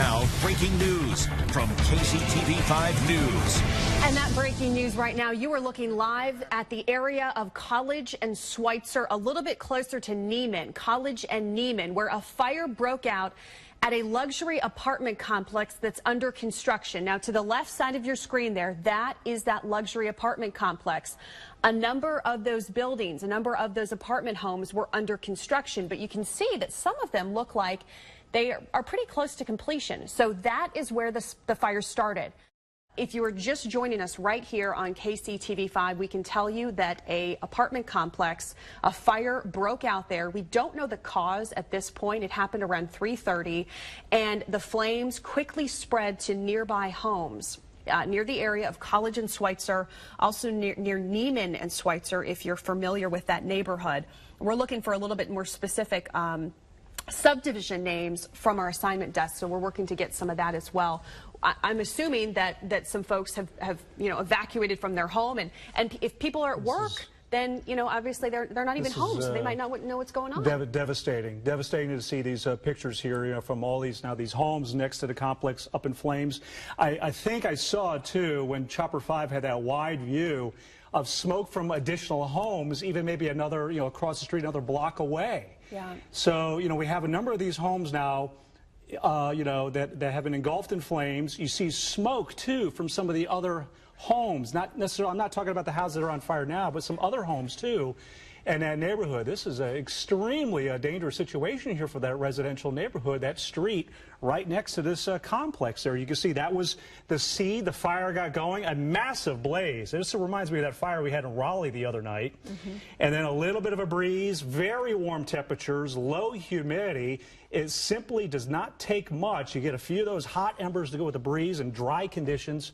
Now, breaking news from KCTV 5 News. And that breaking news right now, you are looking live at the area of College and Schweitzer, a little bit closer to Neiman, College and Neiman, where a fire broke out at a luxury apartment complex that's under construction. Now, to the left side of your screen there, that is that luxury apartment complex. A number of those buildings, a number of those apartment homes were under construction, but you can see that some of them look like they are pretty close to completion. So that is where the fire started. If you are just joining us right here on KCTV 5, we can tell you that a apartment complex, a fire broke out there. We don't know the cause at this point. It happened around 3:30, and the flames quickly spread to nearby homes. Near the area of College and Schweitzer, also near Neiman and Schweitzer, if you're familiar with that neighborhood. We're looking for a little bit more specific subdivision names from our assignment desk, so we're working to get some of that as well. I'm assuming that some folks have evacuated from their home, and if people are at work, then obviously they're not even home, so they might not know what's going on. Devastating to see these pictures here, from all these homes next to the complex up in flames. I think I saw too when Chopper 5 had that wide view of smoke from additional homes, even maybe another across the street, another block away. Yeah. So we have a number of these homes now. That have been engulfed in flames. You see smoke too from some of the other homes. Not necessarily, I'm not talking about the houses that are on fire now, but some other homes too in that neighborhood. This is an extremely dangerous situation here for that residential neighborhood, that street right next to this complex there. You can see that was the seed. The fire got going, a massive blaze. This reminds me of that fire we had in Raleigh the other night. And then a little bit of a breeze, very warm temperatures, low humidity. It simply does not take much. You get a few of those hot embers to go with the breeze and dry conditions,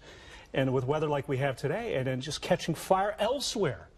and with weather like we have today, and then just catching fire elsewhere.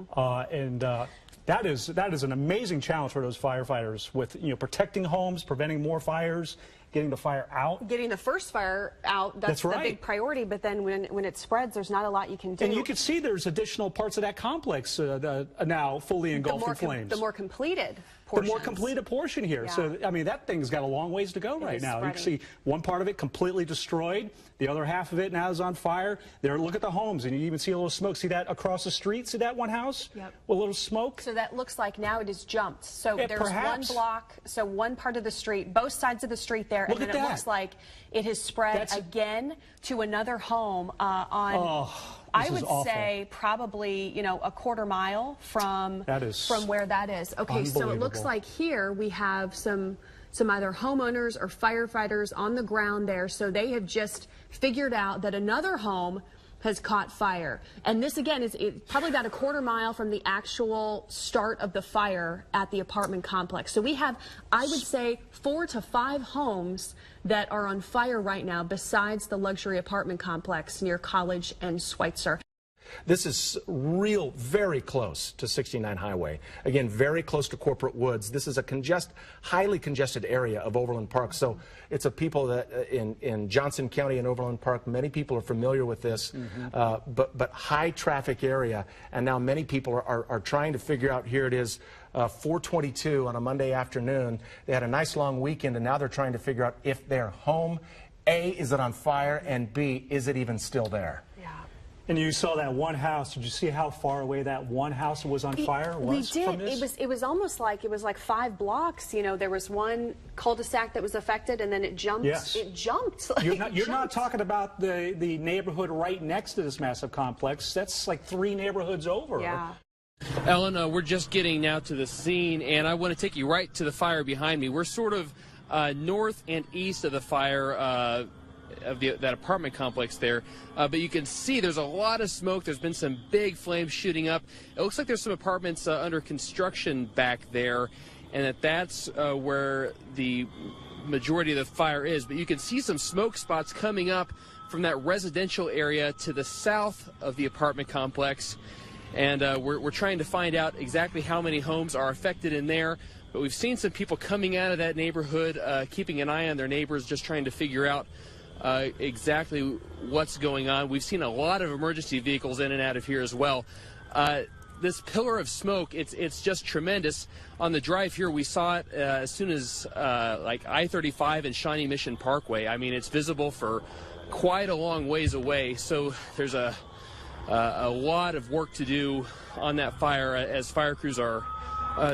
That is an amazing challenge for those firefighters with protecting homes, preventing more fires, getting the fire out. Getting the first fire out, that's right. The big priority, but then when it spreads, there's not a lot you can do. And you can see there's additional parts of that complex now fully engulfed in flames. The more completed portions. The more completed portion here. Yeah. So, I mean, that thing's got a long ways to go right now. Spreading. You can see one part of it completely destroyed. The other half of it now is on fire. There, look at the homes, and you even see a little smoke. See that across the street? See that one house? Yep. With a little smoke? So that looks like now it has jumped. So there's one block, so one part of the street, both sides of the street there, and then it looks like it has spread again to another home on, I would say, probably, a quarter mile from where that is. Okay, so it looks like here we have some either homeowners or firefighters on the ground there, so they have just figured out that another home has caught fire. And this, again, is probably about a quarter mile from the actual start of the fire at the apartment complex. So we have, I would say, 4 to 5 homes that are on fire right now besides the luxury apartment complex near College and Schweitzer. This is very close to 69 Highway. Again, very close to Corporate Woods. This is a highly congested area of Overland Park. So it's a people that in Johnson County and Overland Park, many people are familiar with this, but high traffic area. And now many people are trying to figure out, here it is, 4:22 on a Monday afternoon. They had a nice long weekend, and now they're trying to figure out if they're home. A, is it on fire? And B, is it even still there? And you saw that one house. Did you see how far away that one house was on fire? We did. It was almost like 5 blocks. There was one cul-de-sac that was affected, and then it jumped. Yes. It jumped. You're not talking about the neighborhood right next to this massive complex. That's like 3 neighborhoods over. Yeah. Ellen, we're just getting now to the scene, and I want to take you right to the fire behind me. We're sort of north and east of the fire. Of that apartment complex there, but you can see there's a lot of smoke. There's been some big flames shooting up. It looks like there's some apartments under construction back there, and that's where the majority of the fire is. But you can see some smoke spots coming up from that residential area to the south of the apartment complex, and we're trying to find out exactly how many homes are affected in there. But we've seen some people coming out of that neighborhood, keeping an eye on their neighbors, just trying to figure out exactly what's going on. We've seen a lot of emergency vehicles in and out of here as well. this pillar of smoke, it's just tremendous. On the drive here, we saw it as soon as like I-35 and Shawnee Mission Parkway. I mean, it's visible for quite a long ways away. So there's a lot of work to do on that fire as fire crews are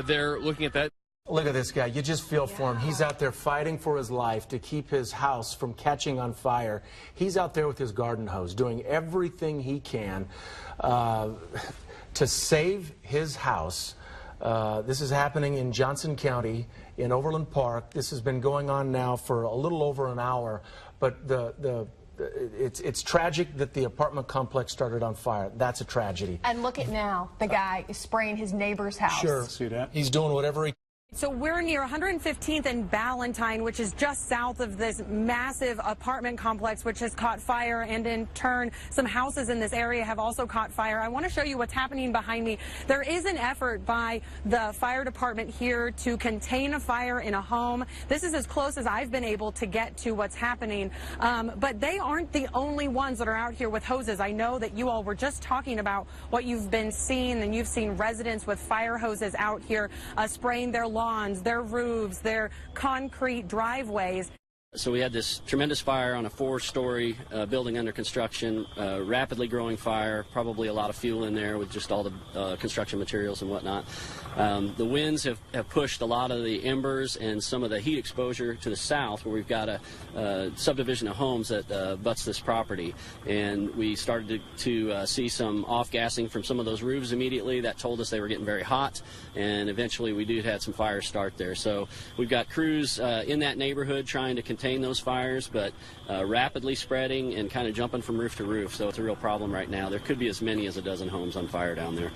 there looking at that. Look at this guy. You just feel for him. He's out there fighting for his life to keep his house from catching on fire. He's out there with his garden hose doing everything he can to save his house. This is happening in Johnson County in Overland Park. This has been going on now for a little over an hour, but it's tragic that the apartment complex started on fire. That's a tragedy. And look at now, the guy is spraying his neighbor's house. Sure. See that? He's doing whatever he can. So we're near 115th and Ballantyne, which is just south of this massive apartment complex, which has caught fire, and in turn, some houses in this area have also caught fire. I want to show you what's happening behind me. There is an effort by the fire department here to contain a fire in a home. This is as close as I've been able to get to what's happening. But they aren't the only ones that are out here with hoses. I know that you all were just talking about what you've been seeing, and you've seen residents with fire hoses out here spraying their lawns, their roofs, their concrete driveways. So we had this tremendous fire on a 4-story building under construction, rapidly growing fire, probably a lot of fuel in there with just all the construction materials and whatnot. The winds have pushed a lot of the embers and some of the heat exposure to the south, where we've got a subdivision of homes that butts this property. And we started to see some off-gassing from some of those roofs immediately. That told us they were getting very hot, and eventually we did have some fires start there. So we've got crews in that neighborhood trying to contain those fires, but rapidly spreading and kind of jumping from roof to roof. So it's a real problem right now. There could be as many as a dozen homes on fire down there.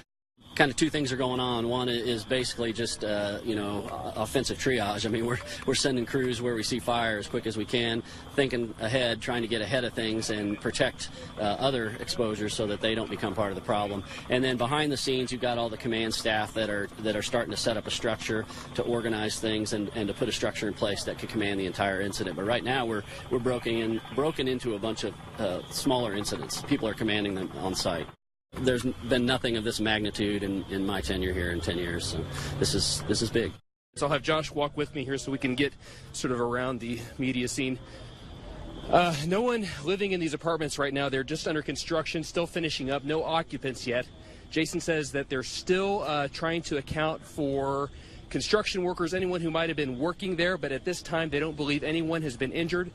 Kind of two things are going on. One is basically just offensive triage. I mean, we're sending crews where we see fire as quick as we can, thinking ahead, trying to get ahead of things and protect other exposures so that they don't become part of the problem. And then behind the scenes, you've got all the command staff that are starting to set up a structure to organize things and to put a structure in place that could command the entire incident. But right now, we're broken into a bunch of smaller incidents. People are commanding them on site. There's been nothing of this magnitude in my tenure here in 10 years, so this is big. So I'll have Josh walk with me here so we can get sort of around the media scene. No one living in these apartments right now. They're just under construction, still finishing up, no occupants yet. Jason says that they're still trying to account for construction workers, anyone who might have been working there, but at this time they don't believe anyone has been injured.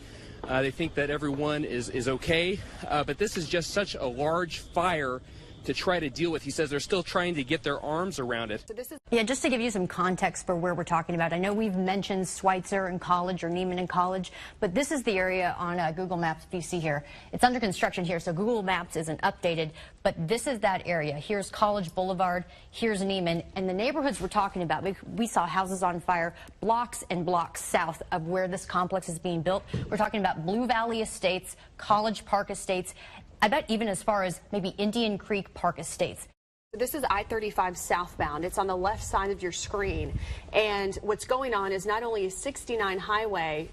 They think that everyone is okay, but this is just such a large fire to try to deal with. He says they're still trying to get their arms around it. Yeah, just to give you some context for where we're talking about, I know we've mentioned Schweitzer and College or Neiman and College, but this is the area on Google Maps. If you see here, it's under construction here, so Google Maps isn't updated, but this is that area. Here's College Boulevard, here's Neiman, and the neighborhoods we're talking about, we saw houses on fire blocks and blocks south of where this complex is being built. We're talking about Blue Valley Estates, College Park Estates, I bet even as far as maybe Indian Creek Park Estates. This is I-35 southbound. It's on the left side of your screen. And what's going on is not only is 69 highway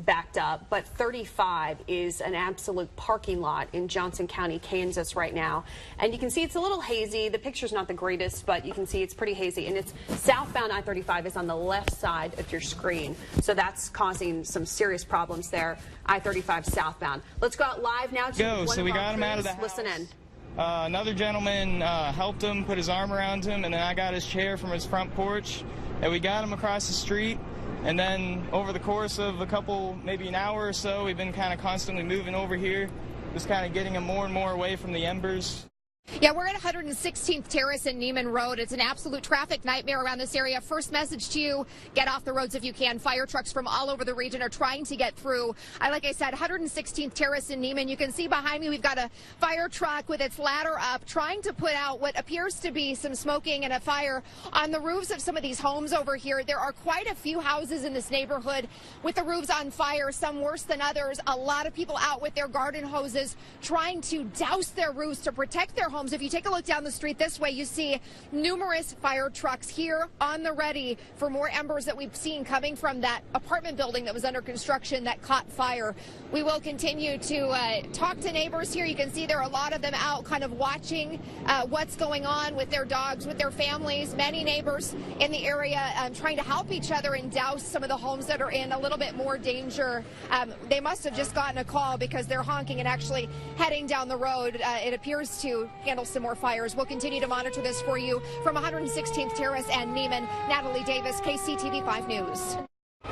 backed up, but 35 is an absolute parking lot in Johnson County, Kansas right now. And you can see it's a little hazy. The picture's not the greatest, but you can see it's pretty hazy. And it's southbound I-35 is on the left side of your screen. So that's causing some serious problems there. I-35 southbound. Let's go out live now to one so of we our got him out of the crews. house. Listen in. Another gentleman helped him, put his arm around him, and then I got his chair from his front porch, and we got him across the street. And then over the course of maybe an hour or so, we've been kind of constantly moving over here, just kind of getting him more and more away from the embers. Yeah, we're at 116th Terrace and Neiman Road. It's an absolute traffic nightmare around this area. First message to you, get off the roads if you can. Fire trucks from all over the region are trying to get through. Like I said, 116th Terrace and Neiman. You can see behind me we've got a fire truck with its ladder up trying to put out what appears to be some smoking and a fire on the roofs of some of these homes over here. There are quite a few houses in this neighborhood with the roofs on fire, some worse than others. A lot of people out with their garden hoses trying to douse their roofs to protect their homes homes. If you take a look down the street this way, you see numerous fire trucks here on the ready for more embers that we've seen coming from that apartment building that was under construction that caught fire. We will continue to talk to neighbors here. You can see there are a lot of them out kind of watching what's going on with their dogs, with their families. Many neighbors in the area trying to help each other and douse some of the homes that are in a little bit more danger. They must have just gotten a call because they're honking and actually heading down the road. It appears to handle some more fires. We'll continue to monitor this for you from 116th Terrace and Neiman. Natalie Davis, KCTV 5 News.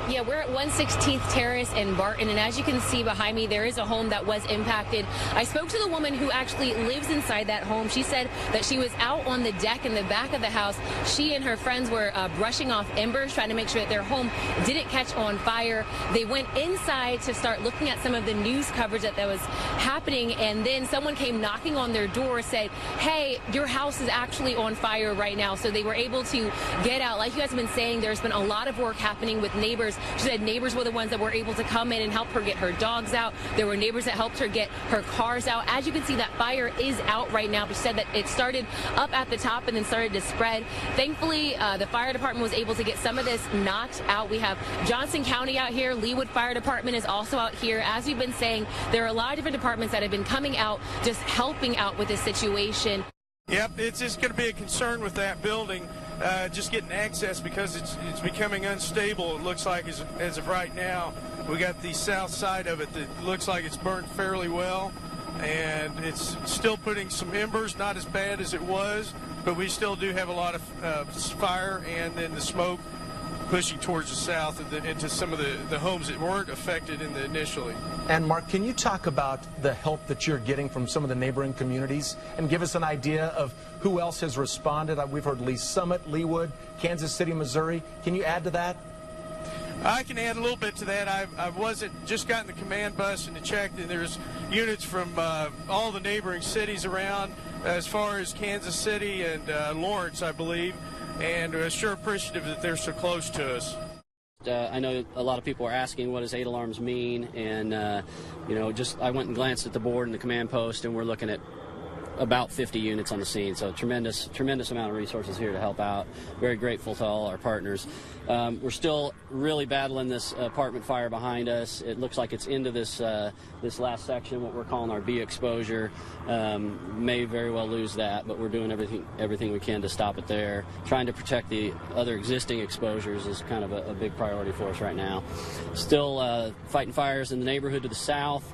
Yeah, we're at 116th Terrace in Barton, and as you can see behind me, there is a home that was impacted. I spoke to the woman who actually lives inside that home. She said that she was out on the deck in the back of the house. She and her friends were brushing off embers, trying to make sure that their home didn't catch on fire. They went inside to start looking at some of the news coverage that was happening, and then someone came knocking on their door, said, hey, your house is actually on fire right now. So they were able to get out. Like you guys have been saying, there's been a lot of work happening with neighbors. She said neighbors were the ones that were able to come in and help her get her dogs out. There were neighbors that helped her get her cars out. As you can see, that fire is out right now, but she said that it started up at the top and then started to spread. Thankfully, the fire department was able to get some of this knocked out. We have Johnson County out here. Leawood Fire Department is also out here. As we've been saying, there are a lot of different departments that have been coming out, just helping out with this situation. Yep, it's just going to be a concern with that building, just getting access because it's becoming unstable. It looks like as of right now, we got the south side of it that looks like it's burned fairly well, and it's still putting some embers, not as bad as it was, but we still do have a lot of fire and then the smoke pushing towards the south into some of the homes that weren't affected initially. And Mark, can you talk about the help that you're getting from some of the neighboring communities and give us an idea of who else has responded? We've heard Lee Summit, Leawood, Kansas City, Missouri. Can you add to that? I can add a little bit to that. I wasn't just gotten the command bus and checked, and there's units from all the neighboring cities around, as far as Kansas City and Lawrence, I believe. And we're sure appreciative that they're so close to us. I know a lot of people are asking what does 8 alarms mean, and I went and glanced at the board and the command post, and we're looking at about 50 units on the scene, so tremendous amount of resources here to help out. Very grateful to all our partners. We're still really battling this apartment fire behind us. It looks like it's into this last section, what we're calling our B exposure. May very well lose that, but we're doing everything we can to stop it there. Trying to protect the other existing exposures is kind of a big priority for us right now. Still fighting fires in the neighborhood to the south.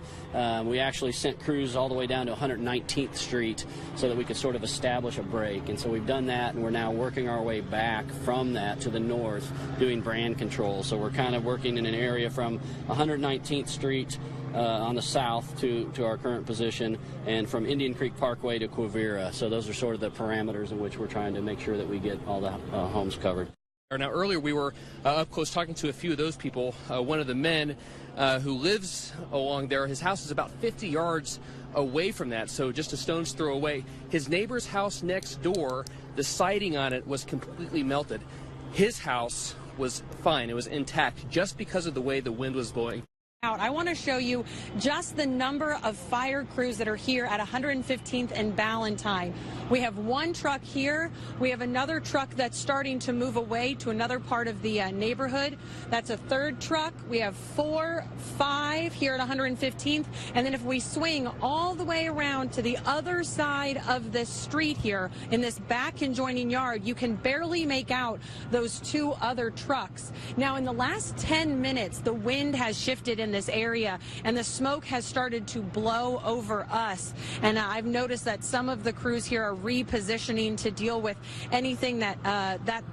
We actually sent crews all the way down to 119th Street so that we could sort of establish a break. And so we've done that, and we're now working our way back from that to the north, doing brand control. So we're kind of working in an area from 119th Street on the south to our current position, and from Indian Creek Parkway to Quivira. So those are sort of the parameters in which we're trying to make sure that we get all the homes covered. Now, earlier we were up close talking to a few of those people. One of the men who lives along there, his house is about 50 yards away from that, so just a stone's throw away. His neighbor's house next door, the siding on it was completely melted. His house was fine. It was intact just because of the way the wind was blowing. I want to show you just the number of fire crews that are here at 115th and Ballantyne. We have one truck here. We have another truck that's starting to move away to another part of the neighborhood. That's a third truck. We have 4, 5 here at 115th. And then if we swing all the way around to the other side of this street here in this back conjoining yard, you can barely make out those 2 other trucks. Now, in the last 10 minutes, the wind has shifted in this area, and the smoke has started to blow over us. And I've noticed that some of the crews here are repositioning to deal with anything that that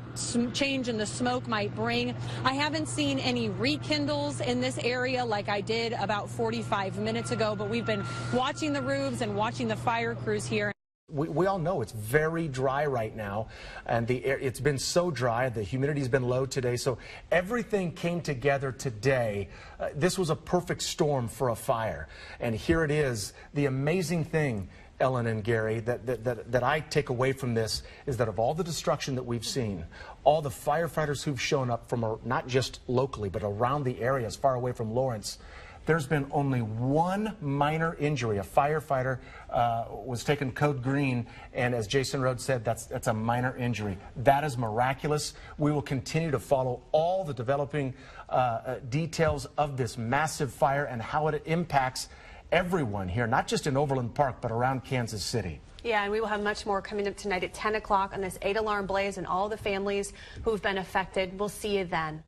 change in the smoke might bring. I haven't seen any rekindles in this area like I did about 45 minutes ago, but we've been watching the roofs and watching the fire crews here. We all know it's very dry right now, and it's been so dry. The humidity's been low today, so everything came together today. This was a perfect storm for a fire, and here it is. The amazing thing, Ellen and Gary, that I take away from this is that of all the destruction that we've seen, all the firefighters who've shown up from not just locally but around the area as far away from Lawrence, There's been only one minor injury. A firefighter was taken code green, and as Jason Rhodes said, that's a minor injury. That is miraculous. We will continue to follow all the developing details of this massive fire and how it impacts everyone here, not just in Overland Park, but around Kansas City. Yeah, and we will have much more coming up tonight at 10 o'clock on this 8-alarm blaze and all the families who've been affected. We'll see you then.